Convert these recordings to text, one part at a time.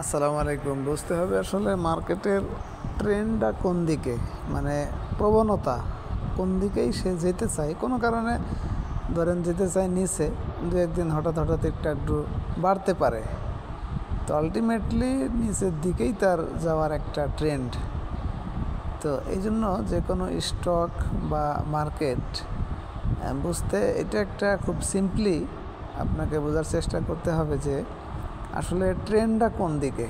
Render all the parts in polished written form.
আসসালামু আলাইকুম। বুঝতে হবে আসলে মার্কেটের ট্রেন্ডটা কোন দিকে, মানে প্রবণতা কোন দিকেই সে যেতে চায়। কোনো কারণে ধরেন যেতে চায় নিচে, দু একদিন হঠাৎ হঠাৎ একটু বাড়তে পারে, তো আলটিমেটলি নিচের দিকেই তার যাওয়ার একটা ট্রেন্ড। তো এই জন্য যে কোনো স্টক বা মার্কেট বুঝতে এটা একটা খুব সিম্পলি আপনাকে বোঝার চেষ্টা করতে হবে যে আসলে ট্রেন্ডটা কোন দিকে।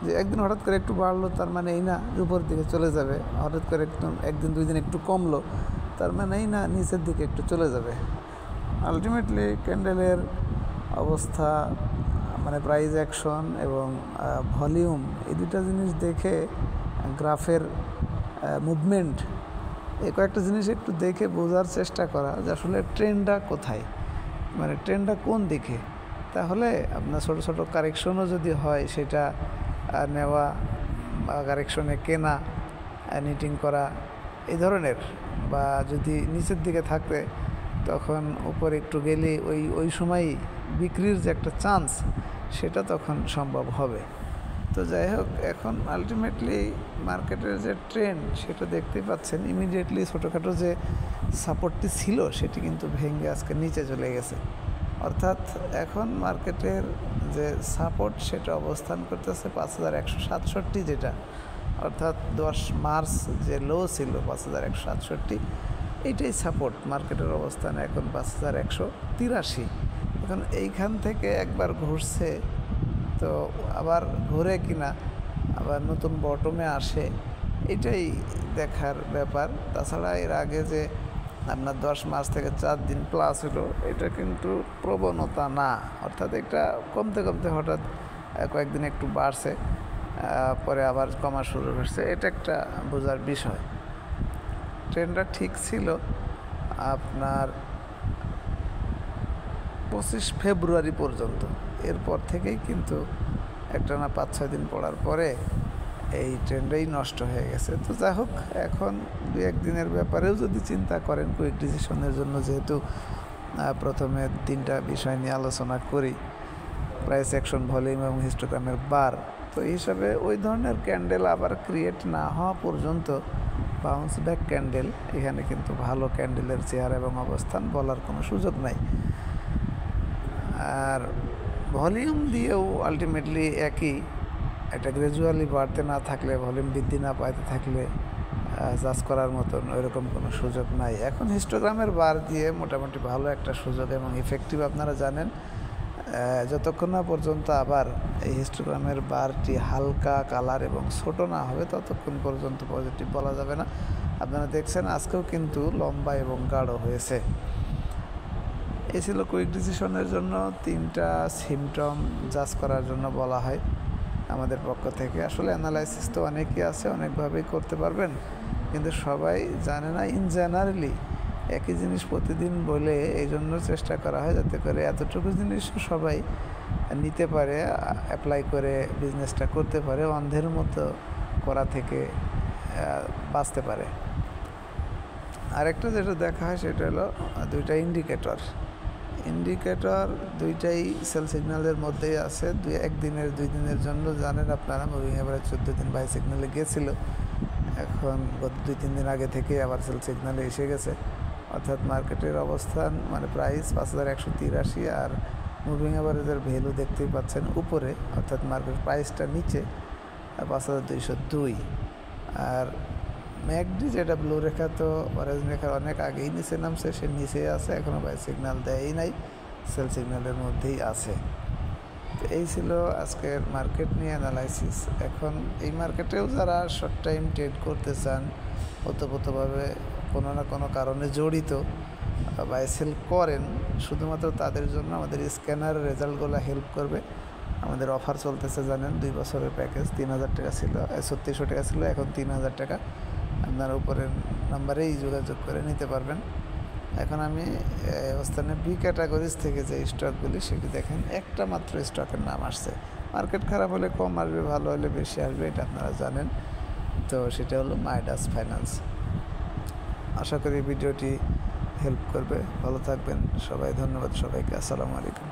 যে একদিন হঠাৎ করে একটু বাড়লো তার মানে এই না উপরের দিকে চলে যাবে, হঠাৎ করে একটু একদিন দুই দিন একটু কমলো তার মানে এই না নিচের দিকে একটু চলে যাবে। আলটিমেটলি ক্যান্ডেলের অবস্থা, মানে প্রাইস অ্যাকশন এবং ভলিউম, এই দুটা জিনিস দেখে গ্রাফের মুভমেন্ট, এই কয়েকটা জিনিস একটু দেখে বোঝার চেষ্টা করা যে আসলে ট্রেন্ডটা কোথায়, মানে ট্রেন্ডটা কোন দিকে। তাহলে আপনার ছোটো ছোটো কারেকশনও যদি হয় সেটা নেওয়া বা কারেকশনে কেনা, নিটিং করা এই ধরনের, বা যদি নিচের দিকে থাকে তখন উপরে একটু গেলে ওই সময়ই বিক্রির যে একটা চান্স সেটা তখন সম্ভব হবে। তো যাই হোক, এখন আলটিমেটলি মার্কেটের যে ট্রেন্ড সেটা দেখতেই পাচ্ছেন। ইমিডিয়েটলি ছোটোখাটো যে সাপোর্টটি ছিল সেটি কিন্তু ভেঙে আজকে নিচে চলে গেছে। অর্থাৎ এখন মার্কেটের যে সাপোর্ট সেটা অবস্থান করতেছে 5167, যেটা অর্থাৎ 10 মার্চ যে লো ছিল 5167, এইটাই সাপোর্ট। মার্কেটের অবস্থান এখন 5183। এখন এইখান থেকে একবার ঘুরছে, তো আবার ঘুরে কিনা আবার নতুন বটমে আসে, এটাই দেখার ব্যাপার। তাছাড়া এর আগে যে আপনার 10 মাস থেকে 4 দিন প্লাস হলো, এটা কিন্তু প্রবণতা না। অর্থাৎ এটা কমতে কমতে হঠাৎ কয়েকদিন একটু বাড়ছে, পরে আবার কমা শুরু হচ্ছে, এটা একটা বোঝার বিষয়। ট্রেন্ডটা ঠিক ছিল আপনার 25 ফেব্রুয়ারি পর্যন্ত। এরপর থেকেই কিন্তু একটানা 5-6 দিন পড়ার পরে এই ট্রেন্ডটাই নষ্ট হয়ে গেছে। তো যাই হোক, এখন 2-1 দিনের ব্যাপারেও যদি চিন্তা করেন কুইক ডিসিশনের জন্য, যেহেতু প্রথমে 3টা বিষয় নিয়ে আলোচনা করি, প্রাইস অ্যাকশন, ভলিউম এবং হিস্টোগ্রামের বার, তো এই হিসাবে ওই ধরনের ক্যান্ডেল আবার ক্রিয়েট না হওয়া পর্যন্ত বাউন্স ব্যাক ক্যান্ডেল, এখানে কিন্তু ভালো ক্যান্ডেলের চেহারা এবং অবস্থান বলার কোনো সুযোগ নাই। আর ভলিউম দিয়েও আলটিমেটলি একই, এটা গ্র্যাজুয়ালি বাড়তে না থাকলে, ভলিউম বৃদ্ধি না পাইতে থাকলে জাজ করার মতন ওইরকম কোনো সুযোগ নাই। এখন হিস্টোগ্রামের বার দিয়ে মোটামুটি ভালো একটা সুযোগ এবং ইফেক্টিভ। আপনারা জানেন, যতক্ষণ না পর্যন্ত আবার এই হিস্টোগ্রামের বারটি হালকা কালার এবং ছোটো না হবে ততক্ষণ পর্যন্ত পজিটিভ বলা যাবে না। আপনারা দেখছেন আজকেও কিন্তু লম্বা এবং গাঢ় হয়েছে। এই ছিল কুইক ডিসিশনের জন্য 3টা সিমটম জাজ করার জন্য বলা হয় আমাদের পক্ষ থেকে। আসলে অ্যানালাইসিস তো অনেকেই আছে, অনেকভাবেই করতে পারবেন, কিন্তু সবাই জানে না। ইন জেনারেলি একই জিনিস প্রতিদিন বলে এই জন্য চেষ্টা করা হয় যাতে করে এতটুকু জিনিসও সবাই নিতে পারে, অ্যাপ্লাই করে বিজনেসটা করতে পারে, অন্ধের মতো করা থেকে বাঁচতে পারে। আরেকটা যেটা দেখা হয় সেটা হলো 2টা ইন্ডিকেটর। দুইটাই সেল সিগন্যালের মধ্যেই আছে। 2 দিনের জন্য জানেন আপনারা মুভিং এভারেজ 14 দিন বাই সিগন্যালে গেছিলো, এখন গত 2-3 দিন আগে থেকে আবার সেল সিগন্যালে এসে গেছে। অর্থাৎ মার্কেটের অবস্থান, মানে প্রাইস 5183, আর মুভিং এভারেজের ভ্যালু দেখতেই পাচ্ছেন উপরে, অর্থাৎ মার্কেট প্রাইসটা নিচে 5202। আর ম্যাকডি যেটা ব্লু রেখা, তো অরেঞ্জ রেখার অনেক আগেই নিচে নামছে, সে নিচে আছে, এখনও বাই সিগন্যাল দেয়ই নাই, সেল সিগন্যালের মধ্যেই আছে। তো এই ছিল আজকের মার্কেট নিয়ে অ্যানালাইসিস। এখন এই মার্কেটেও যারা শর্ট টাইম ট্রেড করতে চান, ওতপ্রোতভাবে কোনো না কোনো কারণে জড়িত, বাই সেল করেন, শুধুমাত্র তাদের জন্য আমাদের স্ক্যানার রেজাল্টগুলো হেল্প করবে। আমাদের অফার চলতেছে জানেন, 2 বছরের প্যাকেজ 3000 টাকা ছিল, 3600 টাকা ছিল, এখন 3000 টাকা। আপনার উপরের নাম্বারেই যোগাযোগ করে নিতে পারবেন। এখন আমি অবস্থানে বি ক্যাটাগরিজ থেকে যে স্টকগুলি, সেটি দেখেন একটা মাত্র স্টকের নাম আসছে। মার্কেট খারাপ হলে কম আসবে, ভালো হলে বেশি আসবে, এটা আপনারা জানেন। তো সেটা হলো মাইডাস ফাইন্যান্স। আশা করি ভিডিওটি হেল্প করবে। ভালো থাকবেন সবাই, ধন্যবাদ সবাইকে, আসসালামু আলাইকুম।